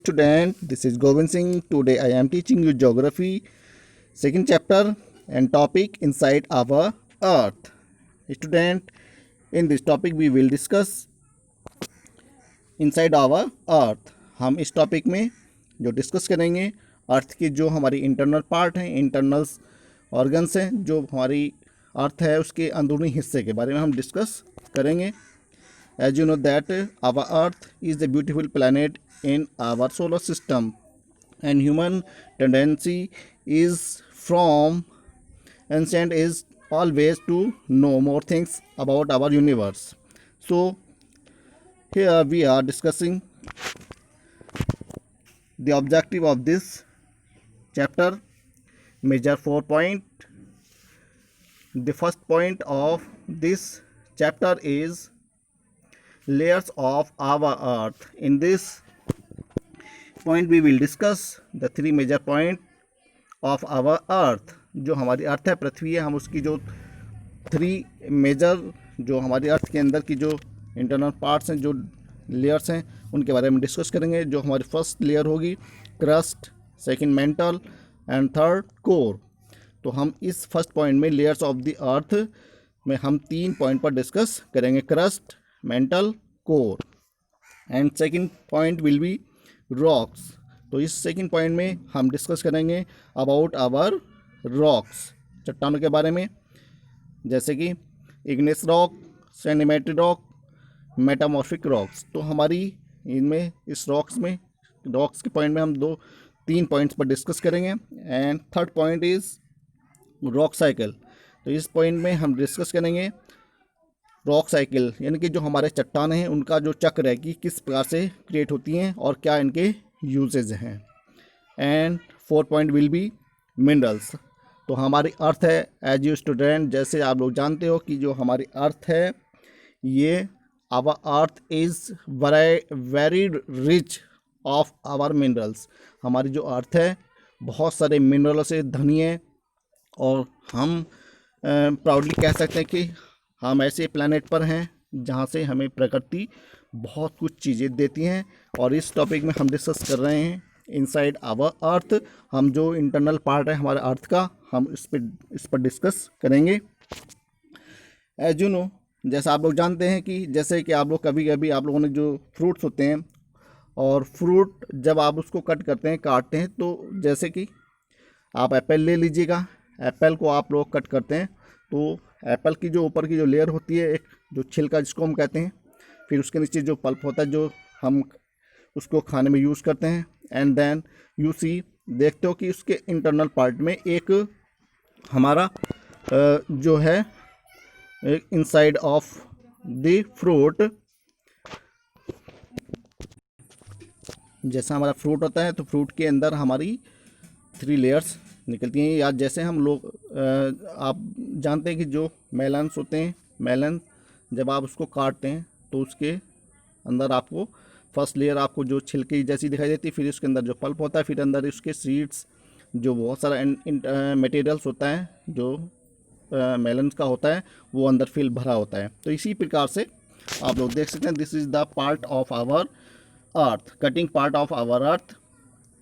Student, this is Govind Singh. Today I am teaching you geography, second chapter and topic inside our earth. Student, in this topic we will discuss inside our earth. हम इस topic में जो discuss करेंगे अर्थ की जो हमारी internal part हैं, internal organs हैं, जो हमारी अर्थ है उसके अंदरूनी हिस्से के बारे में हम डिस्कस करेंगे. As you know that our earth is the beautiful planet in our solar system, and human tendency is from ancient is always to know more things about our universe. So here we are discussing the objective of this chapter. Major 4 point. The first point of this chapter is layers of our earth. In this point we will discuss the three major point of our earth. जो हमारी earth है, पृथ्वी है, हम उसकी जो three major जो हमारी अर्थ के अंदर की जो इंटरनल पार्ट्स हैं, जो लेयर्स हैं, उनके बारे में डिस्कस करेंगे. जो हमारी फर्स्ट लेयर होगी crust, second mental and third core. तो हम इस फर्स्ट पॉइंट में लेयर्स ऑफ द अर्थ में हम 3 पॉइंट पर डिस्कस करेंगे. Crust, mental, core. And second point will be rocks. तो इस सेकंड पॉइंट में हम डिस्कस करेंगे अबाउट आवर रॉक्स, चट्टानों के बारे में, जैसे कि igneous rock, sedimentary rock, metamorphic rocks. तो हमारी इनमें इस रॉक्स के पॉइंट में हम 3 पॉइंट्स पर डिस्कस करेंगे. And third point is rock cycle. तो इस पॉइंट में हम डिस्कस करेंगे रॉक साइकिल, यानी कि जो हमारे चट्टान हैं उनका जो चक्र है कि किस प्रकार से क्रिएट होती हैं और क्या इनके यूजेज हैं. And 4 point will be minerals. तो हमारी अर्थ है, एज यू स्टूडेंट, जैसे आप लोग जानते हो कि जो हमारी अर्थ है ये our earth is very rich of our minerals. हमारी जो अर्थ है बहुत सारे मिनरलों से धनी है और हम प्राउडली कह सकते हैं कि हम ऐसे प्लैनेट पर हैं जहाँ से हमें प्रकृति बहुत कुछ चीज़ें देती हैं. और इस टॉपिक में हम डिस्कस कर रहे हैं इनसाइड आवर अर्थ. हम जो इंटरनल पार्ट है हमारे अर्थ का, हम इस पर डिस्कस करेंगे. एज यू नो, जैसा आप लोग जानते हैं कि जैसे कि आप लोग कभी कभी आप लोगों ने जो फ्रूट्स होते हैं और फ्रूट जब आप उसको कट करते हैं, काटते हैं, तो जैसे कि आप एप्पल ले लीजिएगा. एप्पल को आप लोग कट करते हैं तो एप्पल की जो ऊपर की जो लेयर होती है, एक जो छिलका जिसको हम कहते हैं, फिर उसके नीचे जो पल्प होता है जो हम उसको खाने में यूज़ करते हैं. एंड देन यू सी, देखते हो कि उसके इंटरनल पार्ट में एक हमारा जो है एक इनसाइड ऑफ द फ्रूट, जैसा हमारा फ्रूट होता है तो फ्रूट के अंदर हमारी 3 लेयर्स निकलती हैं. या जैसे हम लोग आप जानते हैं कि जो मेलन्स होते हैं, मेलन जब आप उसको काटते हैं तो उसके अंदर आपको फर्स्ट लेयर आपको जो छिलके जैसी दिखाई देती है, फिर उसके अंदर जो पल्प होता है, फिर अंदर उसके सीड्स, जो बहुत सारा मटेरियल्स होता है जो मेलन्स का होता है, वो अंदर फिल भरा होता है. तो इसी प्रकार से आप लोग देख सकते हैं this is the part of our earth, cutting part of our earth.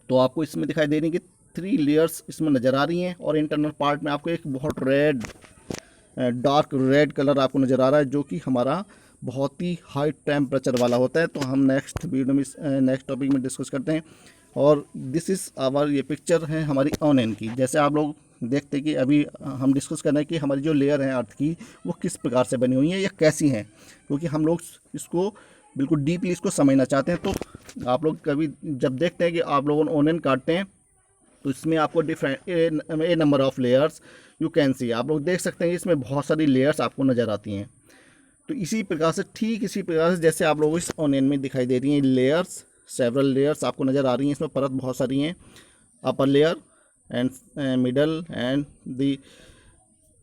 तो आपको इसमें दिखाई दे रही है कि 3 लेयर्स इसमें नज़र आ रही हैं और इंटरनल पार्ट में आपको एक बहुत डार्क रेड कलर आपको नज़र आ रहा है, जो कि हमारा बहुत ही हाई टेम्परेचर वाला होता है. तो हम नेक्स्ट वीडियो में नेक्स्ट टॉपिक में डिस्कस करते हैं. और दिस इज़ आवर, ये पिक्चर है हमारी ऑनियन की. जैसे आप लोग देखते हैं कि अभी हम डिस्कस कर रहे हैं कि हमारी जो लेयर है अर्थ की वो किस प्रकार से बनी हुई है या कैसी हैं, क्योंकि हम लोग इसको बिल्कुल डीपली इसको समझना चाहते हैं. तो आप लोग कभी जब देखते हैं कि आप लोगों ने ऑनियन काटते हैं तो इसमें आपको different A number of layers you can see, आप लोग देख सकते हैं इसमें बहुत सारी लेयर्स आपको नज़र आती हैं. तो इसी प्रकार से, ठीक इसी प्रकार से जैसे आप लोग इस ऑनियन में दिखाई दे रही हैं लेयर्स, सेवरल लेयर्स आपको नज़र आ रही हैं. इसमें परत बहुत सारी हैं, upper layer and middle and the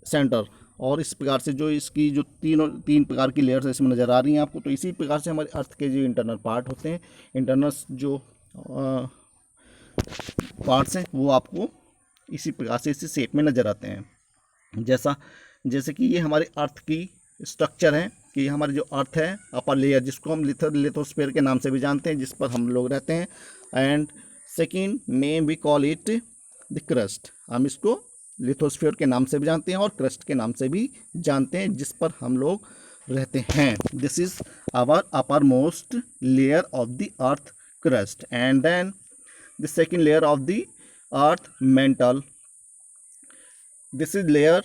centre. और इस प्रकार से जो इसकी जो 3 प्रकार की लेयर्स इसमें नज़र आ रही हैं आपको. तो इसी प्रकार से हमारे अर्थ के जो इंटरनल पार्ट होते हैं, इंटरनल जो पार्ट्स हैं, वो आपको इसी प्रकार से इसी शेप में नज़र आते हैं. जैसे कि ये हमारे अर्थ की स्ट्रक्चर है कि हमारी जो अर्थ है अपर लेयर, जिसको हम लिथोस्फीयर के नाम से भी जानते हैं, जिस पर हम लोग रहते हैं, and second name we call it the crust. हम इसको लिथोस्फीयर के नाम से भी जानते हैं और क्रस्ट के नाम से भी जानते हैं, जिस पर हम लोग रहते हैं। This is our upper most layer of the earth crust. And then the second layer of the earth mantle. This is layer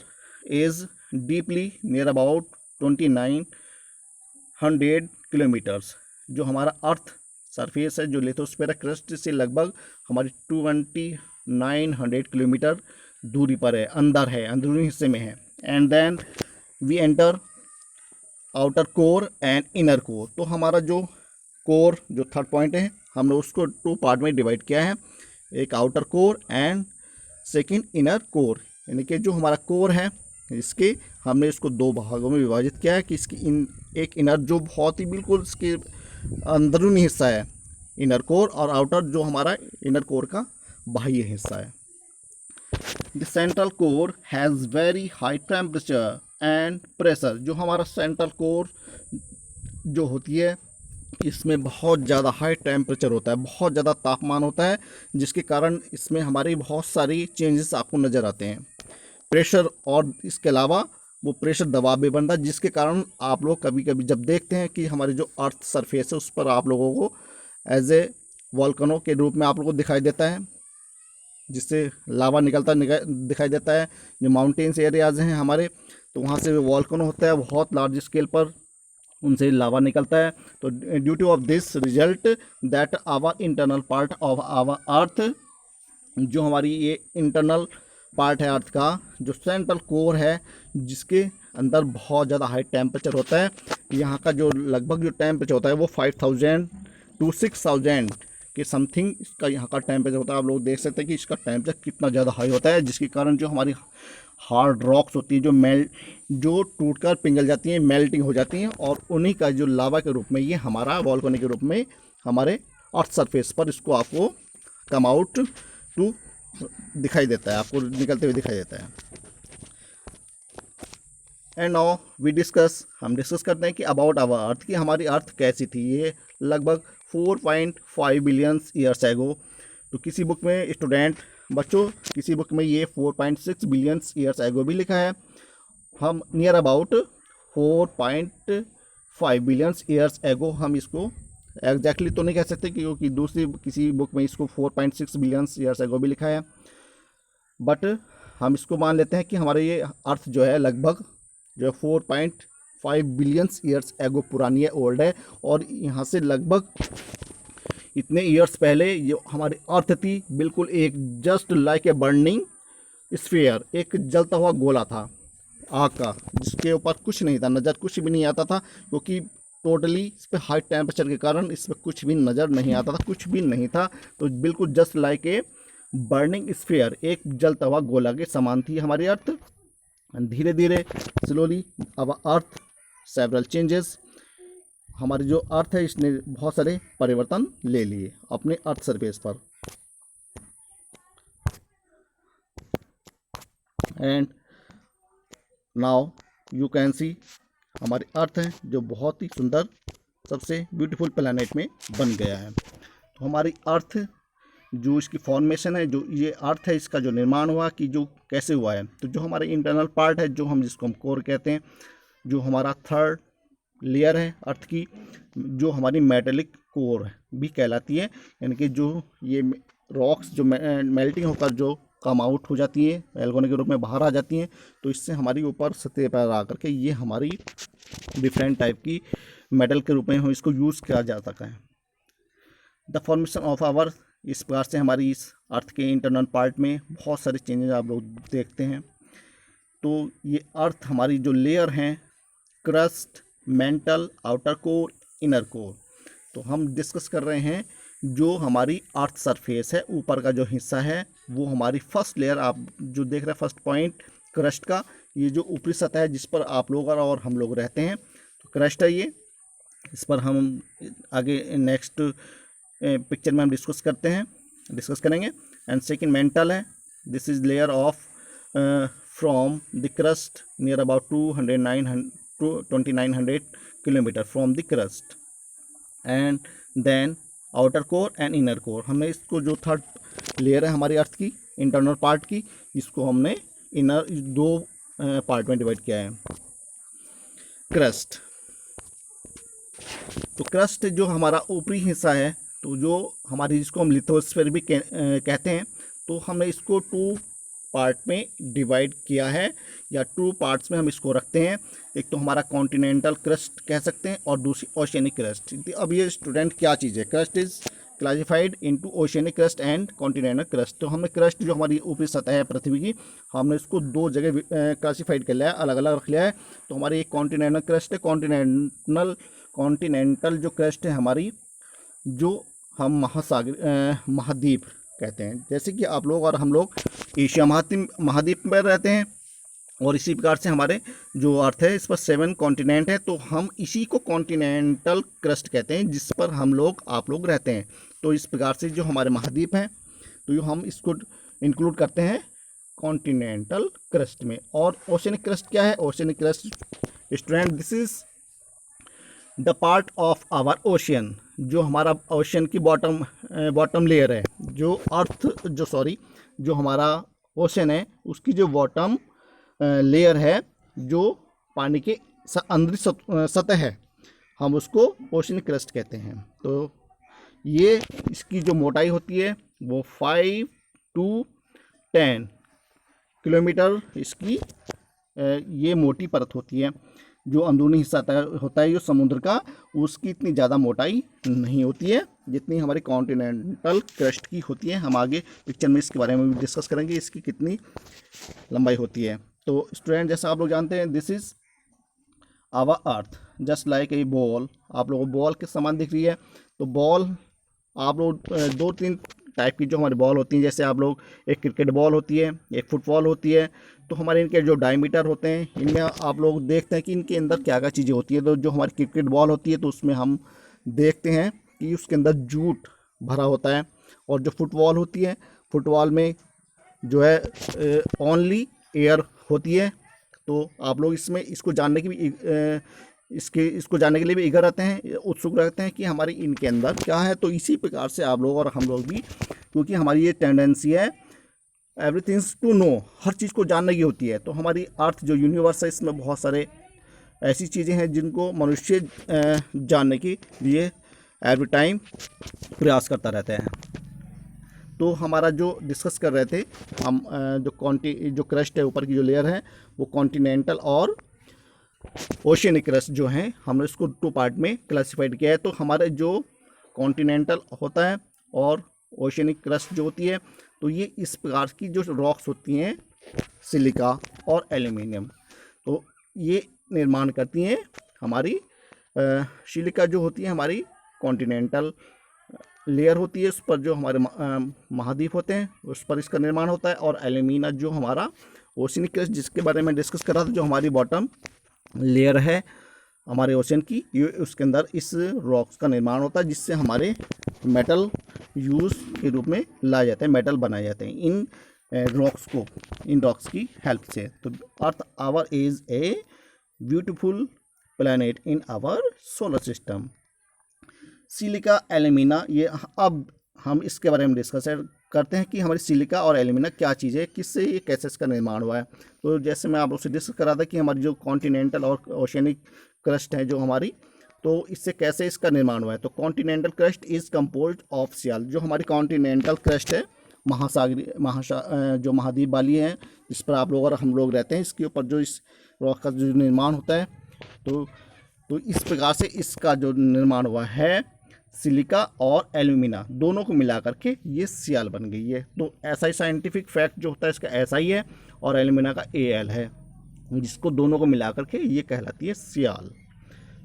is deeply near about 2900 kilometres. जो हमारा अर्थ सरफेस है, जो लिथोस्फीयर क्रस्ट से लगभग हमारी 2900 kilometre दूरी पर है, अंदर है, अंदरूनी हिस्से में है। And then we enter outer core and inner core. तो हमारा जो कोर, जो थर्ड पॉइंट है, हमने उसको 2 पार्ट में डिवाइड किया है, एक outer core and second inner core. यानी कि जो हमारा कोर है, इसके हमने इसको 2 भागों में विभाजित किया है कि इसकी एक इनर जो बहुत ही बिल्कुल इसके अंदरूनी हिस्सा है इनर कोर, और आउटर जो हमारा इनर कोर का बाह्य हिस्सा है। The central core has very high temperature and pressure. जो हमारा सेंट्रल कोर जो होती है, इसमें बहुत ज़्यादा हाई टेम्परेचर होता है, बहुत ज़्यादा तापमान होता है, जिसके कारण इसमें हमारी बहुत सारी चेंजेस आपको नज़र आते हैं, प्रेशर, और इसके अलावा वो प्रेशर दबाव भी बनता है, जिसके कारण आप लोग कभी कभी जब देखते हैं कि हमारी जो अर्थ सरफेस है उस पर आप लोगों को एज ए वॉल्केनो के रूप में आप लोगों को दिखाई देता है, जिससे लावा निकलता दिखाई देता है। जो माउंटेन्स एरियाज हैं हमारे, तो वहाँ से वॉल्केनो होता है बहुत लार्ज स्केल पर, उनसे लावा निकलता है। तो due to of this result that our internal part of our earth, जो हमारी ये इंटरनल पार्ट है अर्थ का, जो सेंट्रल कोर है, जिसके अंदर बहुत ज़्यादा हाई टेम्परेचर होता है। यहाँ का जो लगभग जो टेम्परेचर होता है वो 5000 to 6000 के समथिंग इसका यहाँ का टेम्परेचर होता है। आप लोग देख सकते हैं कि इसका टेम्परेचर कितना ज़्यादा हाई होता है, जिसके कारण जो हमारी हार्ड रॉक्स होती है, जो टूटकर पिघल जाती हैं, मेल्टिंग हो जाती हैं, और उन्हीं का जो लावा के रूप में ये हमारा वॉल्केनो के रूप में हमारे अर्थ सरफेस पर इसको आपको कम आउट टू दिखाई देता है, आपको निकलते हुए दिखाई देता है। एंड नाउ वी डिस्कस, हम डिस्कस करते हैं कि अबाउट आवर अर्थ, कि हमारी अर्थ कैसी थी। ये लगभग 4.5 बिलियन ईयर्स एगो। तो किसी बुक में स्टूडेंट बच्चों, किसी बुक में ये 4.6 बिलियन ईयर्स एगो भी लिखा है। हम near about 4.5 billion years ago हम इसको एग्जैक्टली तो नहीं कह सकते, क्योंकि दूसरी किसी बुक में इसको 4.6 बिलियन ईयर्स एगो भी लिखा है, बट हम इसको मान लेते हैं कि हमारे ये अर्थ जो है लगभग जो 4.5 बिलियन ईयर्स एगो पुरानी है, ओल्ड है। और यहाँ से लगभग इतने ईयर्स पहले ये हमारी अर्थ थी बिल्कुल एक just like a burning sphere, एक जलता हुआ गोला था आग का, जिसके ऊपर कुछ नहीं था, नज़र कुछ भी नहीं आता था, क्योंकि टोटली इस पर हाई टेम्परेचर के कारण इस पर कुछ भी नज़र नहीं आता था, कुछ भी नहीं था। तो बिल्कुल just like a burning sphere, एक जलता हुआ गोला के समान थी हमारी अर्थ। धीरे धीरे स्लोली अब अर्थ सेवरल चेंजेस, हमारी जो अर्थ है इसने बहुत सारे परिवर्तन ले लिए अपने अर्थ सरफेस पर। And now you can see, हमारी अर्थ है जो बहुत ही सुंदर, सबसे ब्यूटीफुल प्लैनेट में बन गया है। तो हमारी अर्थ जो इसकी फॉर्मेशन है, जो ये अर्थ है, इसका जो निर्माण हुआ कि जो कैसे हुआ है, तो जो हमारे इंटरनल पार्ट है, जो हम जिसको हम कोर कहते हैं, जो हमारा थर्ड लेयर है अर्थ की, जो हमारी मेटेलिक कोर भी कहलाती है, यानी कि जो ये रॉक्स जो मेल्टिंग होकर जो कम आउट हो जाती हैं, वॉल्केनो के रूप में बाहर आ जाती हैं, तो इससे हमारी ऊपर सतह पर आकर के ये हमारी डिफरेंट टाइप की मेटल के रूप में हम इसको यूज़ किया जा सकता है। द फॉर्मेशन ऑफ आवर, इस प्रकार से हमारी इस अर्थ के इंटरनल पार्ट में बहुत सारे चेंजेस आप लोग देखते हैं। तो ये अर्थ हमारी जो लेयर हैं, crust, mental, outer core, inner core, तो हम डिस्कस कर रहे हैं जो हमारी अर्थ सरफेस है, ऊपर का जो हिस्सा है वो हमारी फर्स्ट लेयर, आप जो देख रहे हैं फर्स्ट पॉइंट क्रस्ट का, ये जो ऊपरी सतह है जिस पर आप लोग और हम लोग रहते हैं, तो क्रस्ट है ये। इस पर हम आगे नेक्स्ट पिक्चर में हम डिस्कस करेंगे। एंड सेकंड मेंटल है, this is layer of from the crust near about 2900 kilometre from the crust. And then outer core and inner core. हमने इसको जो थर्ड लेयर है हमारी अर्थ की इंटरनल पार्ट की, इसको हमने इनर दो पार्ट में डिवाइड किया है। क्रस्ट, तो क्रस्ट जो हमारा ऊपरी हिस्सा है, तो जो हमारी जिसको हम लिथोस्फीयर भी कहते हैं, तो हमने इसको टू पार्ट में डिवाइड किया है या टू पार्ट्स में हम इसको रखते हैं। एक तो हमारा कॉन्टिनेंटल क्रस्ट कह सकते हैं और दूसरी ओशियनिक क्रस्ट। अब ये स्टूडेंट क्या चीज़ है, crust is classified into oceanic crust and continental crust. तो हमने क्रस्ट जो हमारी ऊपरी सतह है पृथ्वी की, हमने इसको दो जगह क्लासिफाइड कर लिया है, अलग अलग रख लिया है। तो हमारी एक कॉन्टिनेंटल क्रस्ट है, कॉन्टिनेंटल जो क्रस्ट है हमारी, जो हम महाद्वीप कहते हैं, जैसे कि आप लोग और हम लोग एशिया महाद्वीप में रहते हैं, और इसी प्रकार से हमारे जो अर्थ है इस पर 7 कॉन्टिनेंट है, तो हम इसी को कॉन्टिनेंटल क्रस्ट कहते हैं जिस पर हम लोग आप लोग रहते हैं। तो इस प्रकार से जो हमारे महाद्वीप हैं, तो ये हम इसको इंक्लूड करते हैं कॉन्टिनेंटल क्रस्ट में। और ओशियनिक क्रस्ट क्या है, oceanic crust student this is the part of our ocean, जो हमारा ओशियन की बॉटम लेयर है, जो जो हमारा ओशियन है उसकी जो बॉटम लेयर है, जो पानी के अंदर सतह है, हम उसको ओशियनिक क्रस्ट कहते हैं। तो ये इसकी जो मोटाई होती है वो 5 to 10 किलोमीटर इसकी ये मोटी परत होती है। जो अंदरूनी हिस्सा होता है जो समुद्र का, उसकी इतनी ज़्यादा मोटाई नहीं होती है जितनी हमारी कॉन्टिनेंटल क्रस्ट की होती है। हम आगे पिक्चर में इसके बारे में भी डिस्कस करेंगे, इसकी कितनी लंबाई होती है। तो स्टूडेंट जैसा आप लोग जानते हैं, this is our earth just like a ball. आप लोगों को बॉल के समान दिख रही है, तो बॉल आप लोग 2-3 टाइप की जो हमारी बॉल होती हैं, जैसे आप लोग एक क्रिकेट बॉल होती है, एक फुटबॉल होती है, तो हमारे इनके जो डायमीटर होते हैं, इनमें आप लोग देखते हैं कि इनके अंदर क्या क्या चीज़ें होती है। तो जो हमारी क्रिकेट बॉल होती है, तो उसमें हम देखते हैं कि उसके अंदर जूट भरा होता है। और जो फुटबॉल होती है, फुटबॉल में जो है ओनली एयर होती है। तो आप लोग इसमें इसको जानने की भी इसको जानने के लिए भी ईगर रहते हैं, उत्सुक रहते हैं कि हमारी इनके अंदर क्या है। तो इसी प्रकार से आप लोग और हम लोग भी, क्योंकि हमारी ये टेंडेंसी है एवरीथिंग्स टू नो, हर चीज़ को जानने की होती है। तो हमारी अर्थ जो यूनिवर्स है, इसमें बहुत सारे ऐसी चीज़ें हैं जिनको मनुष्य जानने के लिए एवरी टाइम प्रयास करता रहता है। तो हमारा जो डिस्कस कर रहे थे हम, जो क्रस्ट है ऊपर की जो लेयर है, वो कॉन्टिनेंटल और ओशियनिक क्रस्ट जो हैं, हमने इसको 2 पार्ट में क्लासिफाइड किया है। तो हमारे जो कॉन्टिनेंटल होता है और ओशियनिक क्रस्ट जो होती है, तो ये इस प्रकार की जो रॉक्स होती हैं, सिलिका और एल्यूमिनियम, तो ये निर्माण करती हैं हमारी सिलिका जो होती है हमारी कॉन्टिनेंटल लेयर होती है, उस पर जो हमारे महाद्वीप होते हैं उस पर इसका निर्माण होता है। और एल्यूमिना जो हमारा ओशियनिक क्रस्ट जिसके बारे में डिस्कस कर रहा था, जो हमारी बॉटम लेयर है हमारे ओशन की, ये उसके अंदर इस रॉक्स का निर्माण होता है, जिससे हमारे मेटल यूज़ के रूप में लाए जाते हैं, मेटल बनाए जाते हैं इन रॉक्स की हेल्प से। तो earth our is a beautiful planet in our solar system. Silica alumina, ये अब हम इसके बारे में डिस्कस करते हैं कि हमारी सिलिका और एल्यूमिना क्या चीज़ है, किससे ये कैसे इसका निर्माण हुआ है। तो जैसे मैं आप लोग से डिस्कस कर रहा था कि हमारी जो कॉन्टिनेंटल और ओशियनिक क्रस्ट है जो हमारी, तो इससे कैसे इसका निर्माण हुआ है। तो continental crust is composed of sial. जो हमारी कॉन्टिनेंटल क्रस्ट है, जो महाद्वीप वाली है, जिस पर आप लोग और हम लोग रहते हैं, इसके ऊपर जो इस रॉक का जो निर्माण होता है, तो इस प्रकार से इसका जो निर्माण हुआ है, सिलिका और एल्यूमिना दोनों को मिला करके ये सियाल बन गई है। तो ऐसा ही साइंटिफिक फैक्ट जो होता है इसका ऐसा ही है, और एल्यूमिना का Al है, जिसको दोनों को मिला करके ये कहलाती है सियाल।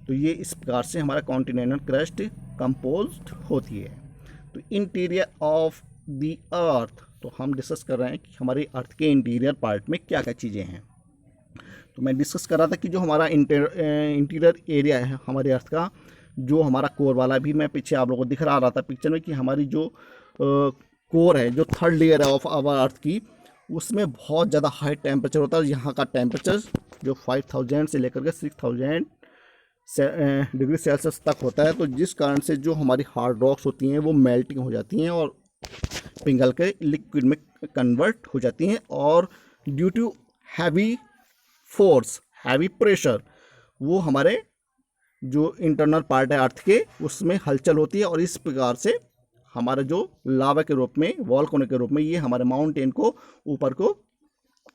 तो ये इस प्रकार से हमारा कॉन्टिनेंटल क्रस्ट कंपोज्ड होती है। तो इंटीरियर ऑफ द अर्थ, तो हम डिस्कस कर रहे हैं कि हमारे अर्थ के इंटीरियर पार्ट में क्या क्या चीज़ें हैं। तो मैं डिस्कस कर रहा था कि जो हमारा इंटीरियर एरिया है हमारे अर्थ का, जो हमारा कोर वाला, भी मैं पीछे आप लोगों को दिख रहा था पिक्चर में कि हमारी जो कोर है, जो थर्ड लेयर है ऑफ आवर अर्थ की, उसमें बहुत ज़्यादा हाई टेम्परेचर होता है। यहाँ का टेम्परेचर जो 5000 से लेकर के 6000 डिग्री सेल्सियस तक होता है, तो जिस कारण से जो हमारी हार्ड रॉक्स होती हैं वो मेल्टिंग हो जाती हैं और पिघल के लिक्विड में कन्वर्ट हो जाती हैं, और due to heavy force, heavy pressure, वो हमारे जो इंटरनल पार्ट है अर्थ के उसमें हलचल होती है, और इस प्रकार से हमारे जो लावा के रूप में, वॉल्केनो के रूप में, ये हमारे माउंटेन को ऊपर को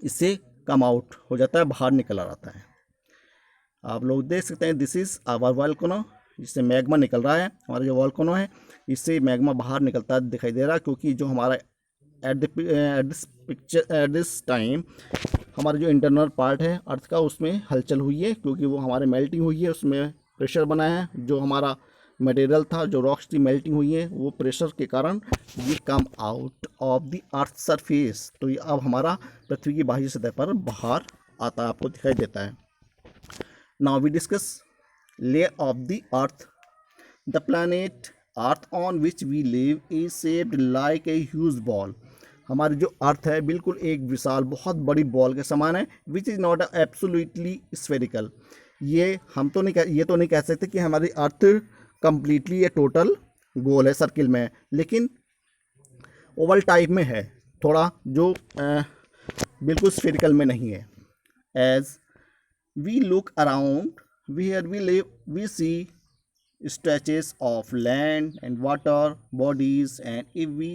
इससे कम आउट हो जाता है, बाहर निकल आता है। आप लोग देख सकते हैं, दिस इज़ आवर वॉल्केनो, जिससे मैग्मा निकल रहा है। हमारा जो वॉल्केनो है इससे मैग्मा बाहर निकलता दिखाई दे रहा है, क्योंकि जो हमारा एट दिस टाइम हमारा जो इंटरनल पार्ट है अर्थ का उसमें हलचल हुई है, क्योंकि वो हमारे मेल्टिंग हुई है, उसमें प्रेशर बना है, जो हमारा मटेरियल था, जो रॉक्स थी, मेल्टिंग हुई है, वो प्रेशर के कारण ये come out of the earth surface, तो ये अब हमारा पृथ्वी की बाह्य सतह पर बाहर आता, आपको दिखाई देता है। Now we discuss layer of the earth. The planet earth on which we live is shaped like a huge ball. हमारी जो अर्थ है बिल्कुल एक विशाल बहुत बड़ी बॉल के समान है, which is not absolutely spherical. ये तो नहीं कह सकते कि हमारी अर्थ कंप्लीटली ये टोटल गोल है, सर्किल में है, लेकिन ओवल टाइप में है, थोड़ा जो बिल्कुल स्फेरिकल में नहीं है। As we look around where we live, we see stretches of land and water bodies, and if we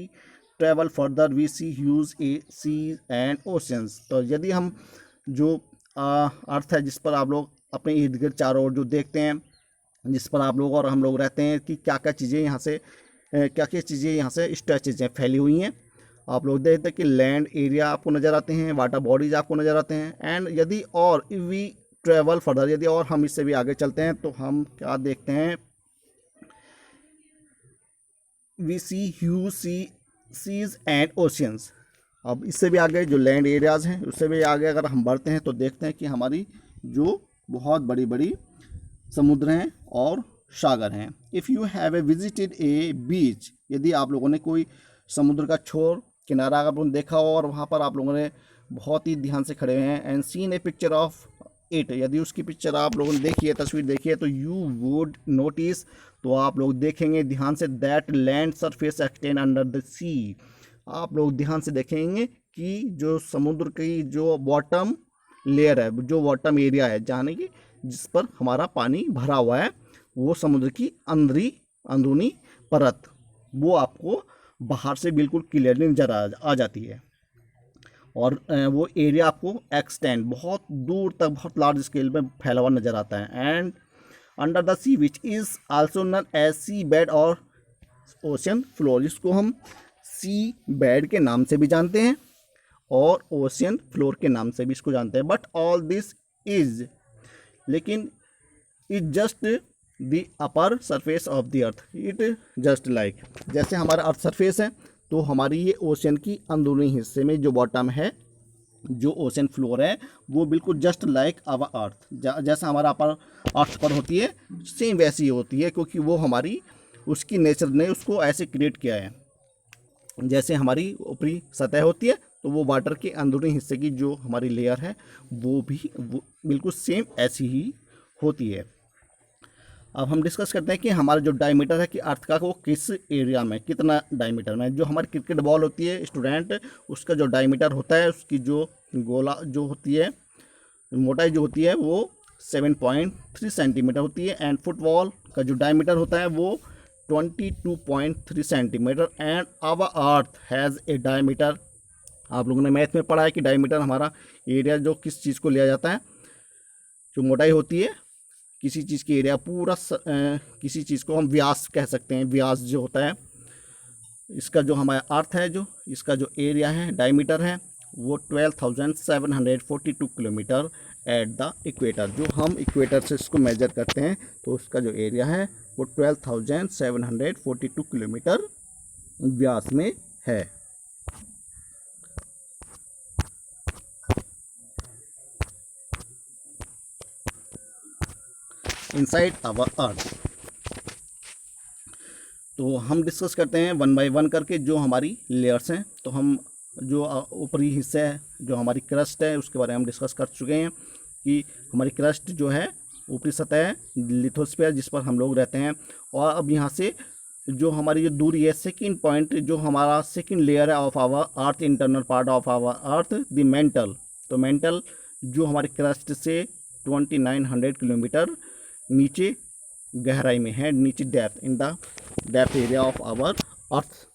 travel further we see huge seas and oceans। तो यदि हम जो अर्थ है जिस पर आप लोग अपने इर्द गिर्द चारों ओर जो देखते हैं, जिस पर आप लोग और हम लोग रहते हैं, कि क्या क्या चीज़ें यहाँ से स्ट्रेचेज हैं, फैली हुई हैं। आप लोग देखते हैं कि लैंड एरिया आपको नज़र आते हैं, वाटर बॉडीज आपको नज़र आते हैं, एंड यदि और इफ़ वी ट्रेवल फर्दर, यदि और हम इससे भी आगे चलते हैं तो हम क्या देखते हैं, we see huge seas and oceans. अब इससे भी आगे जो लैंड एरियाज़ हैं, उससे भी आगे अगर हम बढ़ते हैं तो देखते हैं कि हमारी जो बहुत बड़ी बड़ी समुद्र हैं और सागर हैं। If you have a visited a beach, यदि आप लोगों ने कोई समुद्र का छोर किनारा अगर देखा हो और वहाँ पर आप लोगों ने बहुत ही ध्यान से खड़े हैं, and seen a picture of it, यदि उसकी पिक्चर आप लोगों ने देखी है, तस्वीर देखी है, तो यू वुड नोटिस, तो आप लोग देखेंगे ध्यान से, that land surface extend under the sea. आप लोग ध्यान से देखेंगे कि जो समुद्र की जो बॉटम लेयर है, जो बॉटम एरिया है, जाने की जिस पर हमारा पानी भरा हुआ है, वो समुद्र की अंदरूनी परत, वो आपको बाहर से बिल्कुल क्लियरली नजर आ जाती है, और वो एरिया आपको एक्सटेंड बहुत दूर तक, बहुत लार्ज स्केल में फैला हुआ नज़र आता है। And under the sea which is also known as sea bed और ओशन फ्लोर, जिसको हम सी बेड के नाम से भी जानते हैं और ओशियन फ्लोर के नाम से भी इसको जानते हैं। बट ऑल दिस इज, लेकिन is just the upper surface of the earth, it just like, जैसे हमारा अर्थ सरफेस है, तो हमारी ये ओशन की अंदरूनी हिस्से में जो बॉटम है, जो ओशन फ्लोर है, वो बिल्कुल जस्ट लाइक आवर अर्थ, जैसा हमारा अपर अर्थ पर होती है, सेम वैसी ही होती है, क्योंकि वो हमारी उसकी नेचर ने उसको ऐसे क्रिएट किया है। जैसे हमारी ऊपरी सतह होती है, तो वो वाटर के अंदरूनी हिस्से की जो हमारी लेयर है वो बिल्कुल सेम ऐसी ही होती है। अब हम डिस्कस करते हैं कि हमारा जो डायमीटर है कि अर्थ का वो किस एरिया में कितना डायमीटर में। जो हमारी क्रिकेट बॉल होती है स्टूडेंट, उसका जो डायमीटर होता है, उसकी जो गोला जो होती है, मोटाई जो होती है, वो 7.3 सेंटीमीटर होती है, एंड फुटबॉल का जो डायमीटर होता है वो 22.3 centimetre. And our earth has a diameter, आप लोगों ने मैथ में पढ़ा है कि डायमीटर हमारा एरिया जो किस चीज़ को लिया जाता है, जो मोटाई होती है किसी चीज़ की एरिया पूरा, किसी चीज़ को हम व्यास कह सकते हैं, व्यास जो होता है, इसका जो हमारा अर्थ है, जो इसका जो एरिया है, डायमीटर है, वो 12,742 किलोमीटर एट द इक्वेटर। जो हम इक्वेटर से इसको मेजर करते हैं तो उसका जो एरिया है वो 12,742 किलोमीटर व्यास में है। Inside our earth. तो हम डिस्कस करते हैं वन बाय वन करके जो हमारी लेयर्स हैं। तो हम जो ऊपरी हिस्सा है, जो हमारी क्रस्ट है, उसके बारे में हम डिस्कस कर चुके हैं कि हमारी क्रस्ट जो है ऊपरी सतह लिथोस्फीयर जिस पर हम लोग रहते हैं। और अब यहाँ से जो हमारी जो दूरी है, सेकंड पॉइंट जो हमारा सेकंड लेयर है of our earth, internal part of our earth, the mantle. तो मेंटल जो हमारे क्रस्ट से 2900 किलोमीटर नीचे गहराई में है, नीचे depth, in the depth area of our earth.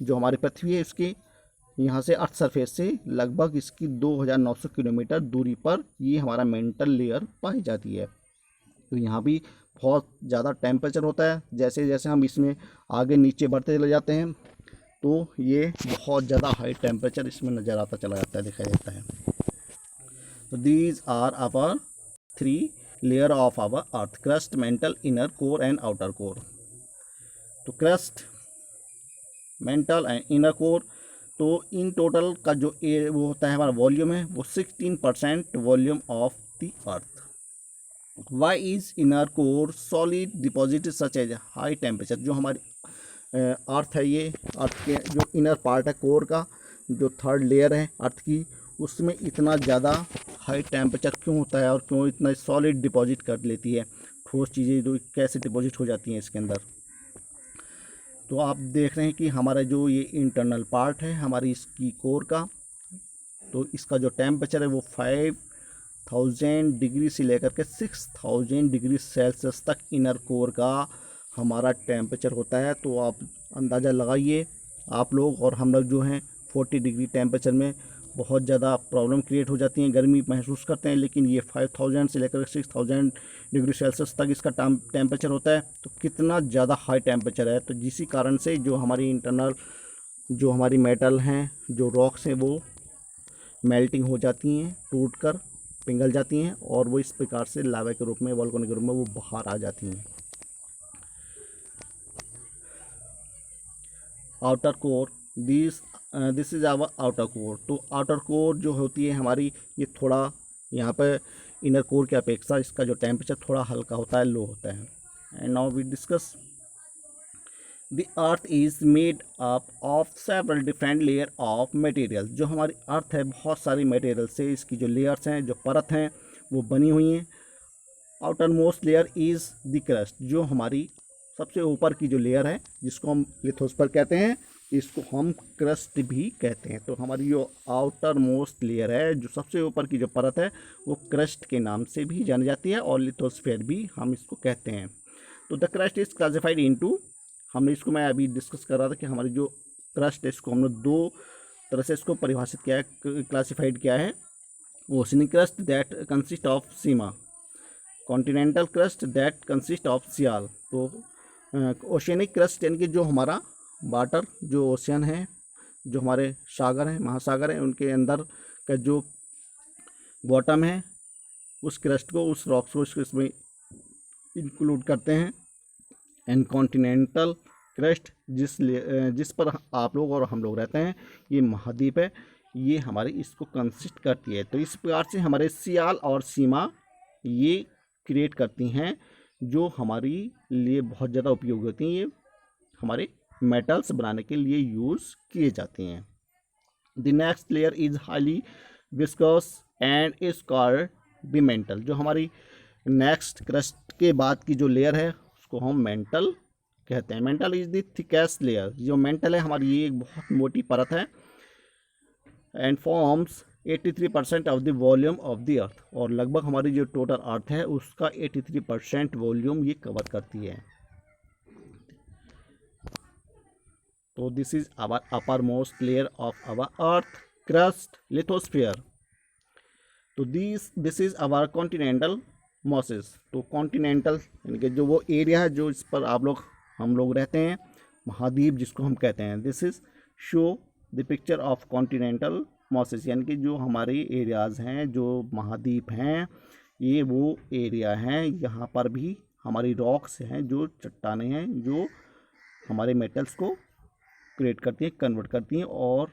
जो हमारी पृथ्वी है इसकी यहाँ से अर्थ सरफेस से लगभग इसकी 2900 किलोमीटर दूरी पर ये हमारा मेंटल लेयर पाई जाती है। तो यहाँ भी बहुत ज़्यादा टेम्परेचर होता है। जैसे जैसे हम इसमें आगे नीचे बढ़ते चले जाते हैं तो ये बहुत ज़्यादा हाई टेम्परेचर इसमें नज़र आता चला जाता है, दिखाई देता है। तो these are our 3 layer of our earth, crust, mantle, inner core and outer core. तो crust, mantle and inner core, तो इन टोटल का जो वो होता है हमारा वॉल्यूम है वो 16% volume of the earth. Why is inner core solid deposit such as high temperature. जो हमारी अर्थ है, ये अर्थ के जो इनर पार्ट है कोर का, जो थर्ड लेयर है अर्थ की, उसमें इतना ज़्यादा हाई टेम्परेचर क्यों होता है और क्यों इतना सॉलिड डिपॉजिट कर लेती है, ठोस चीज़ें जो कैसे डिपॉजिट हो जाती हैं इसके अंदर। तो आप देख रहे हैं कि हमारा जो ये इंटरनल पार्ट है हमारी इसकी कोर का, तो इसका जो टेम्परेचर है वो 5000 डिग्री से लेकर के 6000 डिग्री सेल्सियस तक इनर कोर का हमारा टेम्परेचर होता है। तो आप अंदाज़ा लगाइए, आप लोग और हम लोग जो हैं 40 डिग्री टेम्परेचर में बहुत ज़्यादा प्रॉब्लम क्रिएट हो जाती है, गर्मी महसूस करते हैं, लेकिन ये 5000 से लेकर 6000 डिग्री सेल्सियस तक इसका टेम्परेचर होता है। तो कितना ज़्यादा हाई टेम्परेचर है। तो जिसी कारण से जो हमारी इंटरनल जो हमारी मेटल हैं, जो रॉक्स हैं, वो मेल्टिंग हो जाती हैं, टूट कर पिघल जाती हैं और वो इस प्रकार से लावा के रूप में, वोल्केनो के रूप में वो बाहर आ जाती हैं। Outer core, this is our outer core. तो आउटर कोर जो होती है हमारी, ये थोड़ा यहाँ पर इनर कोर की अपेक्षा इसका जो टेम्परेचर थोड़ा हल्का होता है, लो होता है। And now we discuss the earth is made up of several different layer of material. जो हमारी अर्थ है बहुत सारी मटेरियल से इसकी जो लेयर्स हैं, जो परत हैं, वो बनी हुई हैं। Outer most layer is the crust. जो हमारी सबसे ऊपर की जो लेयर है जिसको हम लिथोस्फीयर कहते हैं, इसको हम क्रस्ट भी कहते हैं। तो हमारी जो आउटर मोस्ट लेयर है, जो सबसे ऊपर की जो परत है, वो क्रस्ट के नाम से भी जानी जाती है और लिथोस्फीयर भी हम इसको कहते हैं। तो the crust is classified into, हमने इसको, मैं अभी डिस्कस कर रहा था कि हमारी जो क्रस्ट है इसको हमने 2 तरह से इसको परिभाषित किया है, क्लासिफाइड किया है। Oceanic crust that consist of sima, continental crust that consist of sial. तो ओशियनिक क्रस्ट यानी कि जो हमारा वाटर, जो ओशियन है, जो हमारे सागर हैं, महासागर हैं, उनके अंदर का जो बॉटम है, उस क्रस्ट को, उस रॉक्स को इसमें इंक्लूड करते हैं। एंड कॉन्टिनेंटल क्रस्ट जिस पर आप लोग और हम लोग रहते हैं, ये महाद्वीप है, ये हमारी इसको कंसिस्ट करती है। तो इस प्रकार से हमारे सियाल और सीमा ये क्रिएट करती हैं, जो हमारी लिए बहुत ज़्यादा उपयोगी होती हैं। ये हमारे मेटल्स बनाने के लिए यूज़ किए जाते हैं। The next layer is highly viscous and is called the mental. जो हमारी नेक्स्ट क्रस्ट के बाद की जो लेयर है उसको हम मेंटल कहते हैं। Mantle is the thickest layer. जो मेंटल है हमारी, ये एक बहुत मोटी परत है and forms 83% of the volume of the अर्थ। और लगभग हमारी जो टोटल अर्थ है उसका 83% वॉल्यूम ये कवर करती है। तो this is our upper most layer of our earth, crust, lithosphere. तो this is our continental masses. तो कॉन्टिनेंटल यानी कि जो वो एरिया है जो इस पर हम लोग रहते हैं, महाद्वीप जिसको हम कहते हैं। This is show the picture of continental mosses, यानी कि जो हमारे एरियाज़ हैं, जो महाद्वीप हैं, ये वो एरिया हैं। यहाँ पर भी हमारी रॉक्स हैं, जो चट्टानें हैं, जो हमारे मेटल्स को क्रिएट करती हैं, कन्वर्ट करती हैं। और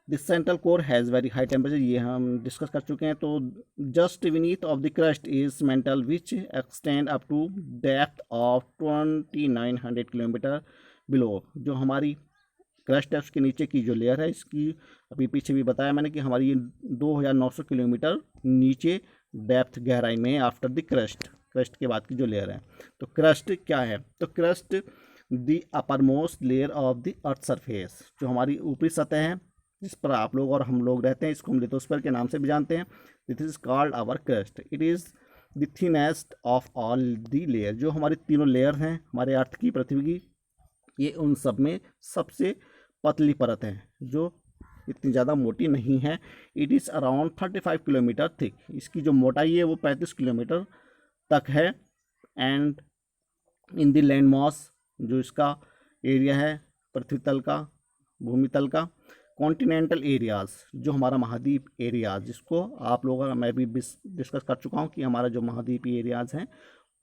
this central core has very high temperature, ये हम डिस्कस कर चुके हैं। तो just beneath of the crust is mantle which extend up to depth of 2900 kilometre below. जो हमारी क्रस्ट है उसके नीचे की जो लेयर है, इसकी अभी पीछे भी बताया मैंने कि हमारी ये 2900 किलोमीटर नीचे डेप्थ गहराई में आफ्टर द क्रस्ट, क्रस्ट के बाद की जो लेयर है। तो क्रस्ट क्या है, तो crust the upper most layer of the earth surface, जो हमारी ऊपरी सतह है जिस पर आप लोग और हम लोग रहते हैं, इसको हम लिथोस्फीयर के नाम से भी जानते हैं। This is called our crust. It is the thinnest of all the layer, जो हमारी तीनों लेयर हैं हमारे अर्थ की, पृथ्वी की, ये उन सब में सबसे पतली परत है जो इतनी ज़्यादा मोटी नहीं है। It is around 35 kilometre thick, इसकी जो मोटाई है वो 35 किलोमीटर तक है। And in the land mass, जो इसका एरिया है पृथ्वी तल का, भूमि तल का, कॉन्टिनेंटल एरियाज़, जो हमारा महाद्वीप एरियाज, जिसको आप लोगों मैं भी डिस्कस कर चुका हूँ कि हमारा जो महाद्वीपीय एरियाज़ हैं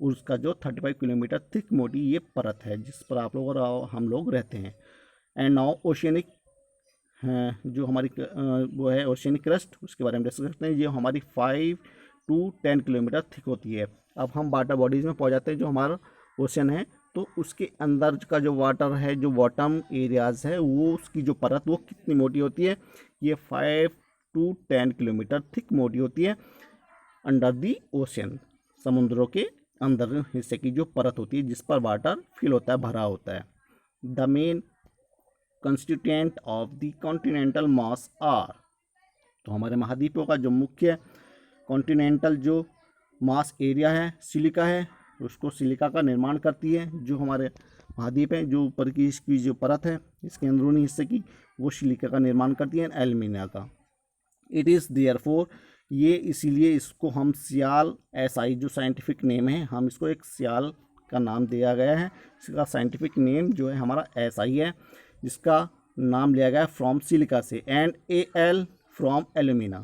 उसका जो 35 किलोमीटर थिक मोटी ये परत है जिस पर आप लोग और हम लोग रहते हैं। एंड नाउ ओशियनिक, जो हमारी वो है ओशियनिक क्रस्ट, उसके बारे में डिस्कस करते हैं। ये हमारी 5 to 10 किलोमीटर थिक होती है। अब हम वाटर बॉडीज़ में पहुँच जाते हैं। जो हमारा ओशन है तो उसके अंदर का जो वाटर है, जो बॉटम एरियाज़ है, वो उसकी जो परत वो कितनी मोटी होती है, ये 5 to 10 किलोमीटर थिक मोटी होती है अंडर दी ओशन, समुद्रों के अंदर हिस्से की जो परत होती है जिस पर वाटर फिल होता है, भरा होता है। The main constituent of the continental mass are, तो हमारे महाद्वीपों का जो मुख्य कॉन्टिनेंटल जो मास एरिया है सिलिका है, उसको सिलिका का निर्माण करती है। जो हमारे महाद्वीप हैं, जो ऊपर की इसकी जो परत है इसके अंदरूनी हिस्से की, वो सिलिका का निर्माण करती है, एल्यूमिनियम का। इट इज़ देयरफॉर, ये इसीलिए इसको हम सियाल, SI जो साइंटिफिक नेम है, हम इसको एक सियाल का नाम दिया गया है। इसका साइंटिफिक नेम जो है हमारा SI है, जिसका नाम लिया गया है फ्रॉम सिलिका से, एंड AL फ्रॉम एल्यूमिना।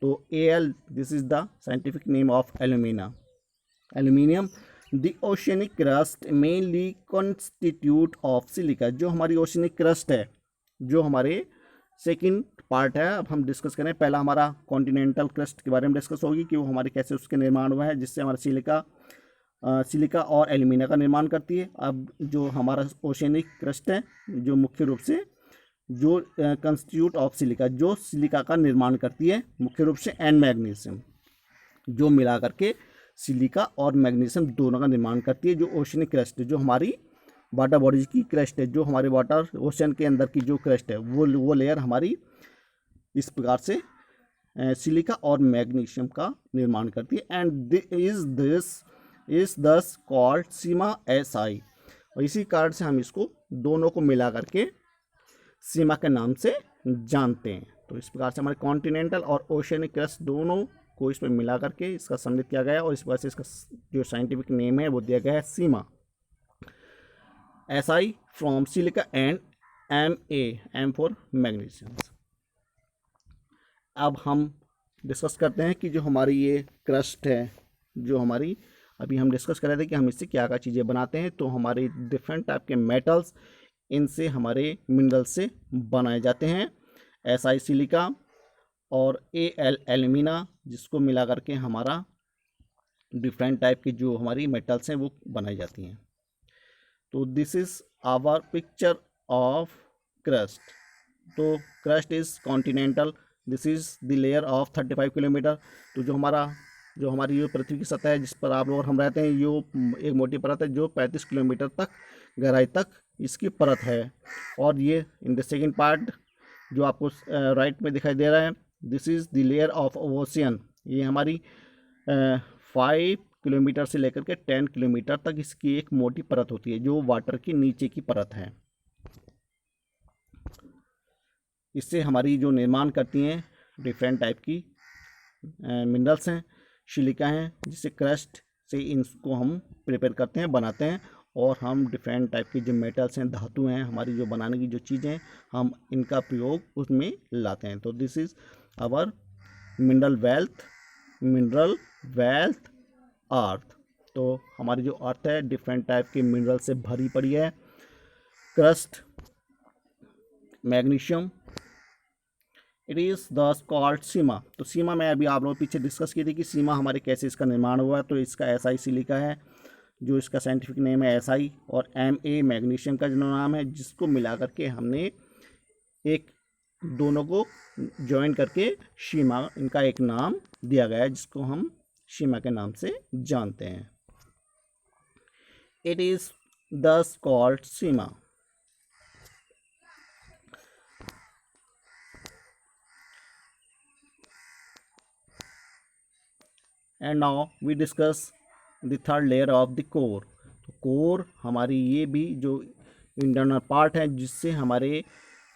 तो AL, this is the scientific name of aluminium. The oceanic crust mainly constitute of silica, जो हमारी ओशियनिक क्रस्ट है, जो हमारे सेकंड पार्ट है। अब हम डिस्कस करें, पहला हमारा कॉन्टिनेंटल क्रस्ट के बारे में डिस्कस होगी कि वो हमारे कैसे उसके निर्माण हुआ है, जिससे हमारा सिलिका और एल्यूमिना का निर्माण करती है। अब जो हमारा ओशियनिक क्रस्ट है, जो मुख्य रूप से जो कंस्टिट्यूट ऑफ सिलिका, जो सिलिका का निर्माण करती है मुख्य रूप से, एंड मैग्नीशियम, जो मिला करके सिलिका और मैग्नीशियम दोनों का निर्माण करती है। जो ओशियनिक क्रस्ट है, जो हमारी वाटर बॉडीज की क्रस्ट है, जो हमारे वाटर ओशन के अंदर की जो क्रस्ट है, वो लेयर हमारी इस प्रकार से सिलिका और मैग्नीशियम का निर्माण करती है। एंड दिस इज दस कॉल्ड सीमा SI, और इसी कारण से हम इसको दोनों को मिला करके सीमा के नाम से जानते हैं। तो इस प्रकार से हमारे कॉन्टिनेंटल और ओशियनिक क्रस्ट दोनों को इसमें मिला करके इसका सम्मिलित किया गया, और इस वजह से इसका जो साइंटिफिक नेम है वो दिया गया है सीमा, SI from silica, and MA, M for magnesium. अब हम डिस्कस करते हैं कि जो हमारी ये क्रस्ट है, जो हमारी अभी हम डिस्कस कर रहे थे कि हम इससे क्या क्या चीज़ें बनाते हैं। तो हमारे डिफरेंट टाइप के मेटल्स, इनसे हमारे मिनरल से बनाए जाते हैं। SI सिलिका और AL एल्यूमिना, जिसको मिला करके हमारा डिफरेंट टाइप की जो हमारी मेटल्स हैं वो बनाई जाती हैं। तो this is our picture of crust. तो crust is continental, this is the layer of 35 kilometre. तो जो हमारी जो पृथ्वी की सतह है जिस पर आप लोग और हम रहते हैं, ये एक मोटी परत है जो 35 किलोमीटर तक गहराई तक इसकी परत है। और ये इन द सेकेंड पार्ट जो आपको राइट में दिखाई दे रहा है, this is the layer of ocean. ये हमारी 5 किलोमीटर से लेकर के 10 किलोमीटर तक इसकी एक मोटी परत होती है, जो वाटर की नीचे की परत है। इससे हमारी जो निर्माण करती हैं डिफरेंट टाइप की मिनरल्स हैं, सिलिका हैं, जिससे क्रस्ट से इनको हम प्रिपेयर करते हैं, बनाते हैं, और हम डिफरेंट टाइप की जो मेटल्स हैं, धातु हैं, हमारी जो बनाने की जो चीज़ें, हम इनका प्रयोग उसमें लाते हैं। तो this is our mineral wealth earth. तो हमारी जो अर्थ है डिफरेंट टाइप के मिनरल से भरी पड़ी है। क्रस्ट, मैग्नीशियम, इट इज़ दस कॉल्ड सीमा। तो सीमा में अभी आप लोग पीछे डिस्कस की थी कि सीमा हमारे कैसे इसका निर्माण हुआ है। तो इसका SI सिलिका है, जो इसका साइंटिफिक नेम है SI, और MA मैग्नीशियम का जो नाम है, जिसको मिला करके हमने एक दोनों को ज्वाइन करके शीमा इनका एक नाम दिया गया है, जिसको हम शीमा के नाम से जानते हैं। It is thus called sima. And now we discuss the third layer of the core. तो कोर हमारी ये भी जो इंटरनल पार्ट है, जिससे हमारे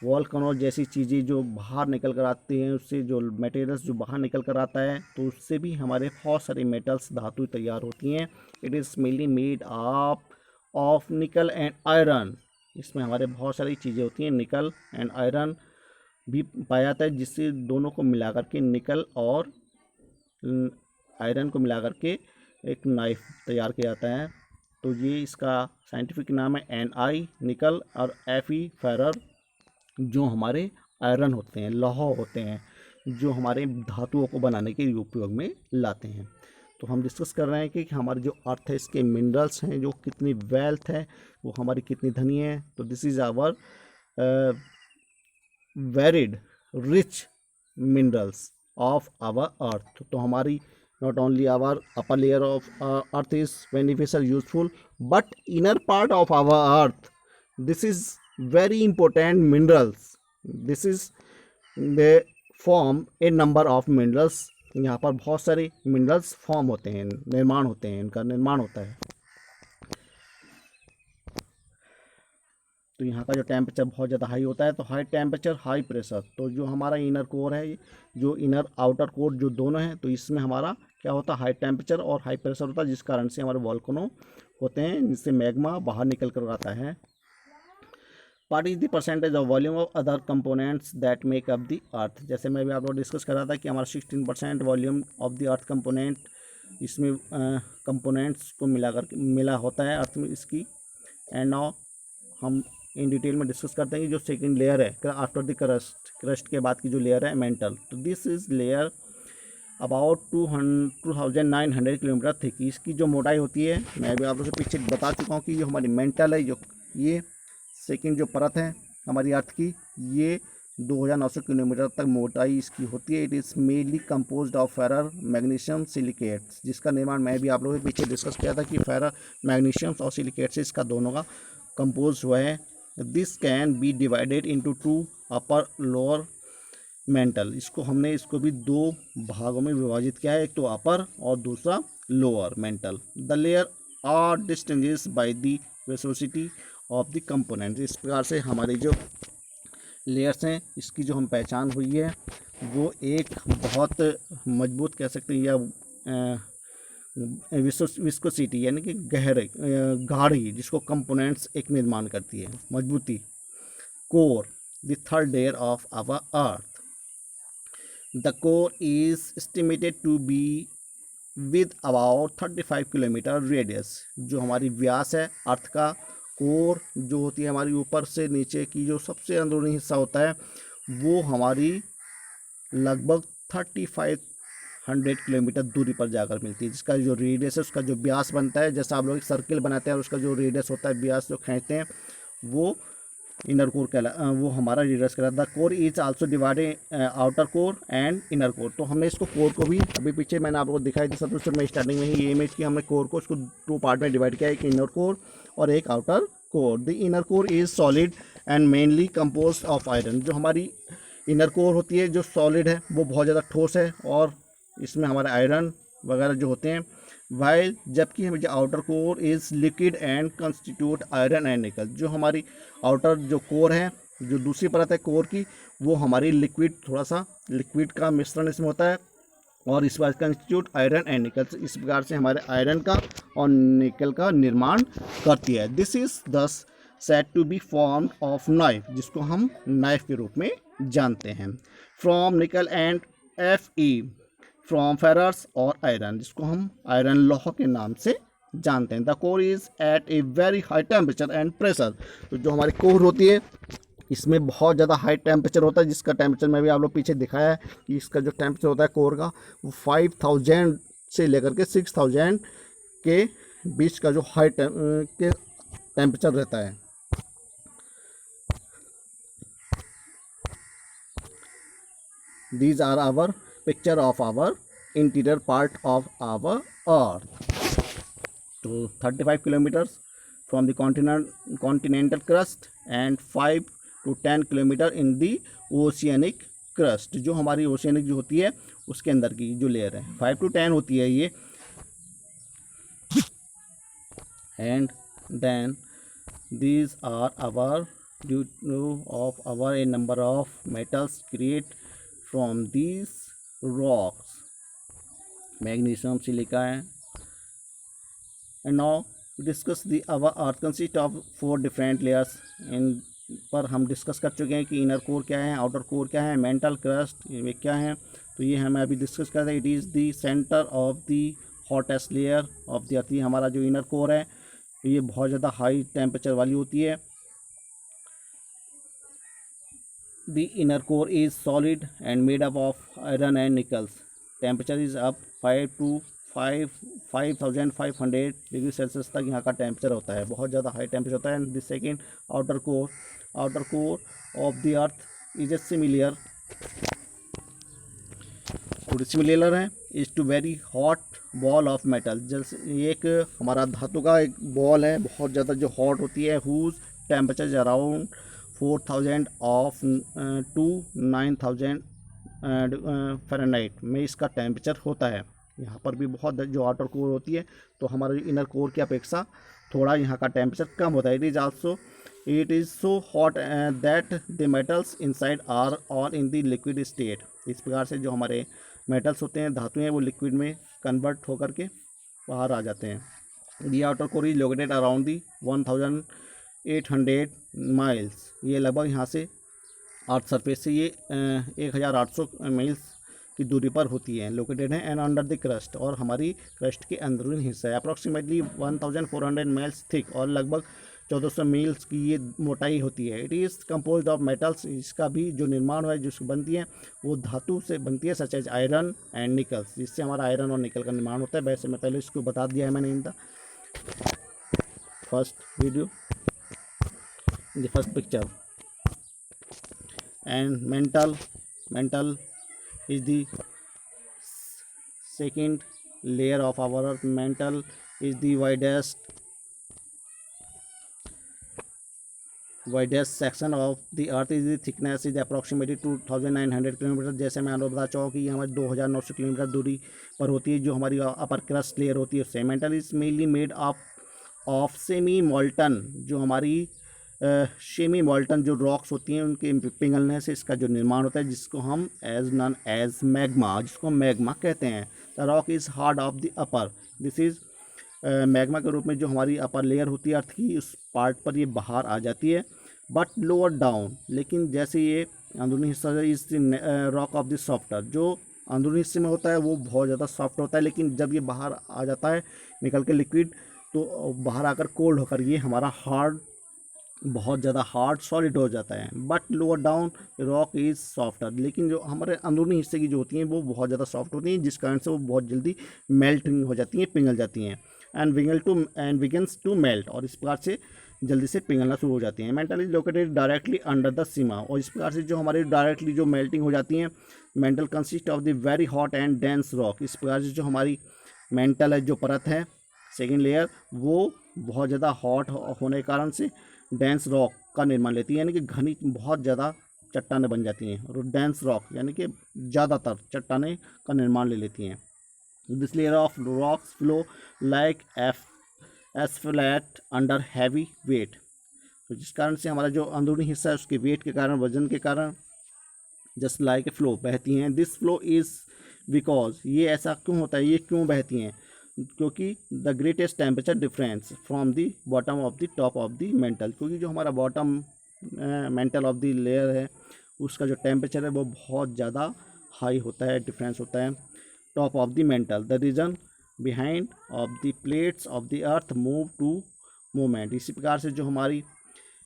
वॉल्केनो जैसी चीज़ें जो बाहर निकल कर आती हैं, उससे जो मटेरियल्स जो बाहर निकल कर आता है, तो उससे भी हमारे बहुत सारे मेटल्स धातु तैयार होती हैं। It is mainly made of निकल एंड आयरन। इसमें हमारे बहुत सारी चीज़ें होती हैं, निकल एंड आयरन भी पाया जाता है, जिससे दोनों को मिला करके निकल और आयरन को मिला करके एक नाइफ तैयार किया जाता है। तो ये इसका साइंटिफिक नाम है Ni निकल, और Fe फेरर, जो हमारे आयरन होते हैं, लौह होते हैं, जो हमारे धातुओं को बनाने के उपयोग में लाते हैं। तो हम डिस्कस कर रहे हैं कि हमारी जो अर्थ है, इसके मिनरल्स हैं, जो कितनी वेल्थ है, वो हमारी कितनी धनी है। तो this is our varied rich minerals of our earth. तो हमारी not only our upper layer of earth is beneficial useful, but inner part of our earth, this is very important minerals. This is they form a number of minerals। यहाँ पर बहुत सारे minerals form होते हैं, निर्माण होते हैं, इनका निर्माण होता है। तो यहाँ का जो टेम्परेचर बहुत ज़्यादा हाई होता है, तो हाई टेम्परेचर हाई प्रेशर। तो जो हमारा इनर कोर है, जो इनर आउटर कोर, जो दोनों हैं, तो इसमें हमारा क्या होता है, हाई टेम्परेचर और हाई प्रेशर होता है, जिस कारण से हमारे वॉल्केनो होते हैं, जिससे मैग्मा बाहर निकल कर आता है। What is the percentage of volume of other components that make up the earth. जैसे मैं भी आप लोग डिस्कस कर रहा था कि हमारा 16% volume of the earth component, इसमें कंपोनेंट्स को मिला होता है अर्थ में इसकी। एंड नाउ हम इन डिटेल में डिस्कस करते हैं कि जो सेकंड लेयर है आफ्टर द क्रस्ट के बाद की जो लेयर है मेंटल। तो this is layer about 2900 kilometre thick. इसकी जो मोटाई होती है, मैं भी आप लोगों से पीछे बता चुका हूँ कि जो हमारी मेंटल है, जो ये सेकंड जो परत है हमारी अर्थ की, ये 2900 किलोमीटर तक मोटाई इसकी होती है। It is mainly composed of Ferrer magnesium silicates, जिसका निर्माण मैं भी आप लोगों के पीछे डिस्कस किया था कि फेरर मैग्नीशियम और सिलिकेट से इसका दोनों का कंपोज हुआ है। This can be divided into 2 upper lower mental. इसको भी दो भागों में विभाजित किया है, एक तो अपर और दूसरा lower mantle. The layer are distinguished by the velocity of the component. इस प्रकार से हमारी जो लेयर्स हैं, इसकी जो हम पहचान हुई है, वो एक बहुत मजबूत कह सकते हैं, या विस्कोसिटी यानी कि गाढ़ी, जिसको कंपोनेंट्स एक निर्माण करती है, मजबूती। Core, the third layer of our earth. The core is estimated to be with about 35 kilometre radius. जो हमारी व्यास है अर्थ का, कोर जो होती है हमारी ऊपर से नीचे की जो सबसे अंदरूनी हिस्सा होता है, वो हमारी लगभग 3500 किलोमीटर दूरी पर जाकर मिलती है, जिसका जो रेडियस है, उसका जो व्यास बनता है, जैसा आप लोग एक सर्किल बनाते हैं और उसका जो रेडियस होता है, व्यास जो खींचते हैं, वो इनर कोर वो हमारा रेडियस कहलाता है। Core is also divided outer core and inner core. तो हमने इसको कोर को भी अभी पीछे मैंने आपको दिखाई थी सबसे में स्टार्टिंग में ही ये इमेज की, हमने कोर को उसको 2 पार्ट में डिवाइड किया है, एक इनर कोर और एक outer core. The inner core is solid and mainly compose of iron. जो हमारी इनर कोर होती है, जो सॉलिड है, वो बहुत ज़्यादा ठोस है और इसमें हमारे आयरन वगैरह जो होते हैं, वाइल जबकि हमें जो outer core is liquid and constitute iron and निकल। जो हमारी आउटर जो कोर है, जो दूसरी परत है कोर की, वो हमारी लिक्विड, थोड़ा सा लिक्विड का मिश्रण इसमें होता है, और इस बार कंस्टिट्यूट आयरन एंड निकल। इस प्रकार से हमारे आयरन का और निकल का निर्माण करती है। This is thus said to be form of nife, जिसको हम नाइफ के रूप में जानते हैं। From nickel and Fe, from ferrous और आयरन, जिसको हम आयरन लौह के नाम से जानते हैं। The core is at a very high temperature and pressure. तो जो हमारी कोर होती है, इसमें बहुत ज़्यादा हाई टेम्परेचर होता है, जिसका टेम्परेचर में भी आप लोग पीछे दिखाया है कि इसका जो टेम्परेचर होता है कोर का, वो 5000 से लेकर के 6000 के बीच का जो हाई टेम्परेचर रहता है। These are our picture of our interior part of our Earth. So 35 kilometers from the continental crust and 5 to 10 kilometre in the oceanic crust, जो हमारी ओशियनिक जो होती है उसके अंदर की जो लेयर है 5 to 10 होती है ये. And then these are our due of our a number of metals create from these rocks. Magnesium, silica, and now discuss the our earth consist of 4 different layers. इन पर हम डिस्कस कर चुके हैं कि इनर कोर क्या है, outer core क्या है, मेंटल क्रस्ट ये क्या है. तो ये हमें अभी डिस्कस कर रहे हैं. It is the centre of the hottest layer of the अर्थ. ये हमारा जो इनर कोर है ये बहुत ज़्यादा हाई टेम्परेचर वाली होती है. The inner core is solid and made up of iron and Nicholls. Temperature is up 5500 degree Celsius तक यहाँ का टेम्परेचर होता है, बहुत ज़्यादा हाई टेम्परेचर होता है. And the second outer core of the earth is a similar, थोड़ी सिमिलर है, is too very hot ball of metal. जैसे एक हमारा धातु का एक बॉल है बहुत ज़्यादा जो हॉट होती है, whose temperature around 4000 of to 9000 Fahrenheit में इसका टेम्परेचर होता है. यहाँ पर भी बहुत जो आउटर कोर होती है तो हमारा इनर कोर की अपेक्षा थोड़ा यहाँ का टेम्परेचर कम होता है. It is so hot that the metals inside are all in the liquid state. इस प्रकार से जो हमारे मेटल्स होते हैं, धातु हैं, वो लिक्विड में कन्वर्ट होकर के बाहर आ जाते हैं. The outer core is located around the 1800 miles. ये लगभग यहाँ से अर्थ सरफेस से ये 1800 मील्स की दूरी पर होती है, लोकेटेड है. एंड अंडर द क्रस्ट, और हमारी क्रस्ट के अंदरूनी हिस्सा है. अप्रॉक्सीमेटली 1400 माइल्स थिक, और लगभग 1400 मील्स की ये मोटाई होती है. It is composed of metals. इसका भी जो निर्माण है जो बनती है वो धातु से बनती है, such as iron and nickels, जिससे हमारा आयरन और निकल का निर्माण होता है. वैसे मैं पहले इसको बता दिया है मैंने in the first video, in the first picture. And mental is the second layer of our earth. Mantle is the widest section of the earth. is the thickness is approximately 2900 kilometre. जैसे मैं आपको बता चुका हूँ कि ये हमारी 2900 kilometre दूरी पर होती है जो हमारी अपर क्रस्ट लेयर होती है उससे. Mental is mainly made of semi molten, जो हमारी सेमी मोल्टन जो रॉक्स होती हैं उनके पिघलने से इसका जो निर्माण होता है, जिसको हम नॉन एज मैग्मा, जिसको मैग्मा कहते हैं. The rock is hard of the upper. This is magma के रूप में जो हमारी अपर लेयर होती है अर्थ की, उस पार्ट पर ये बाहर आ जाती है. बट लोअर डाउन, लेकिन जैसे ये अंदरूनी हिस्सा इस रॉक ऑफ द सॉफ्टर, जो अंदरूनी हिस्से में होता है वो बहुत ज़्यादा सॉफ्ट होता है, लेकिन जब ये बाहर आ जाता है निकल के लिक्विड, तो बाहर आकर कोल्ड होकर ये हमारा हार्ड, बहुत ज़्यादा हार्ड सॉलिड हो जाता है. But lower down rock is softer, लेकिन जो हमारे अंदरूनी हिस्से की जो होती हैं वो बहुत ज़्यादा सॉफ्ट होती हैं, जिस कारण से वो बहुत जल्दी मेल्टिंग हो जाती हैं, पिघल जाती हैं. एंड बिगिंस टू मेल्ट, और इस प्रकार से जल्दी से पिघलना शुरू हो जाती हैं. Mantle is located directly under the sima, और इस प्रकार से जो हमारी डायरेक्टली जो मेल्टिंग हो जाती हैं. Mental consist of the very hot and dense rock. इस प्रकार से जो हमारी मेंटल है जो परत है सेकेंड लेयर, वो बहुत ज़्यादा हॉट होने के कारण से डेंस रॉक का निर्माण लेती है, यानी कि घनी बहुत ज़्यादा चट्टानें बन जाती हैं. और डेंस रॉक यानी कि ज़्यादातर चट्टानें का निर्माण ले लेती हैं. This layer of rocks flow like asphalt under heavy weight. तो जिस कारण से हमारा जो अंदरूनी हिस्सा है उसके वेट के कारण, वजन के कारण जस्ट लाइक ए फ्लो बहती हैं. दिस फ्लो इज़ बिकॉज, ये ऐसा क्यों होता है, ये क्यों बहती हैं, क्योंकि the greatest temperature difference from the bottom of the top of the mental, क्योंकि जो हमारा bottom mental of the layer है उसका जो टेम्परेचर है वो बहुत ज़्यादा हाई होता है, डिफरेंस होता है top of the mantle. The reason behind of the plates of the earth move to movement. इसी प्रकार से जो हमारी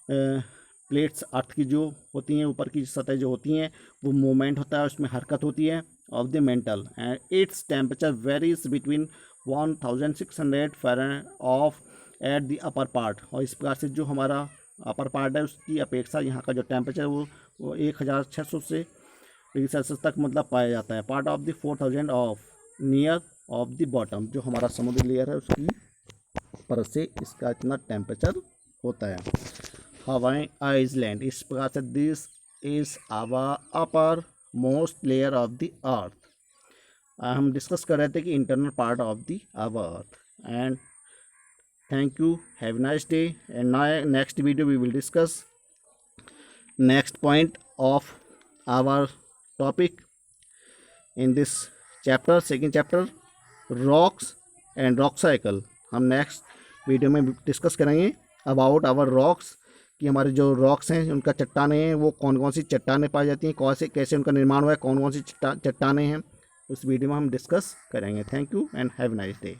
प्लेट्स अर्थ की जो होती हैं, ऊपर की सतह जो होती हैं, वो मूवमेंट होता है, उसमें हरकत होती है of the mental. And its temperature varies between 1600 Fahrenheit of at the upper part. और इस प्रकार से जो हमारा अपर पार्ट है उसकी अपेक्षा यहाँ का जो टेम्परेचर है वो 1600 से डिग्री सेल्सियस तक मतलब पाया जाता है। Part of the 4000 of near of the bottom, जो हमारा समुद्री लेयर है उसकी परत से इसका इतना टेम्परेचर होता है। हवाई आइसलैंड, इस प्रकार से this is our upper most layer of the earth. हम डिस्कस कर रहे थे कि internal part of the our earth. And thank you, have nice day. And next video we will discuss next point of our topic in this chapter, second chapter, rocks and rock cycle। हम next video में discuss करेंगे about our rocks, कि हमारे जो rocks हैं उनका चट्टानें हैं वो कौन कौन सी चट्टानें पाई जाती हैं, कौन से कैसे उनका निर्माण हुआ है, कौन कौन सी चट्टानें हैं, उस वीडियो में हम डिस्कस करेंगे। Thank you and have nice day.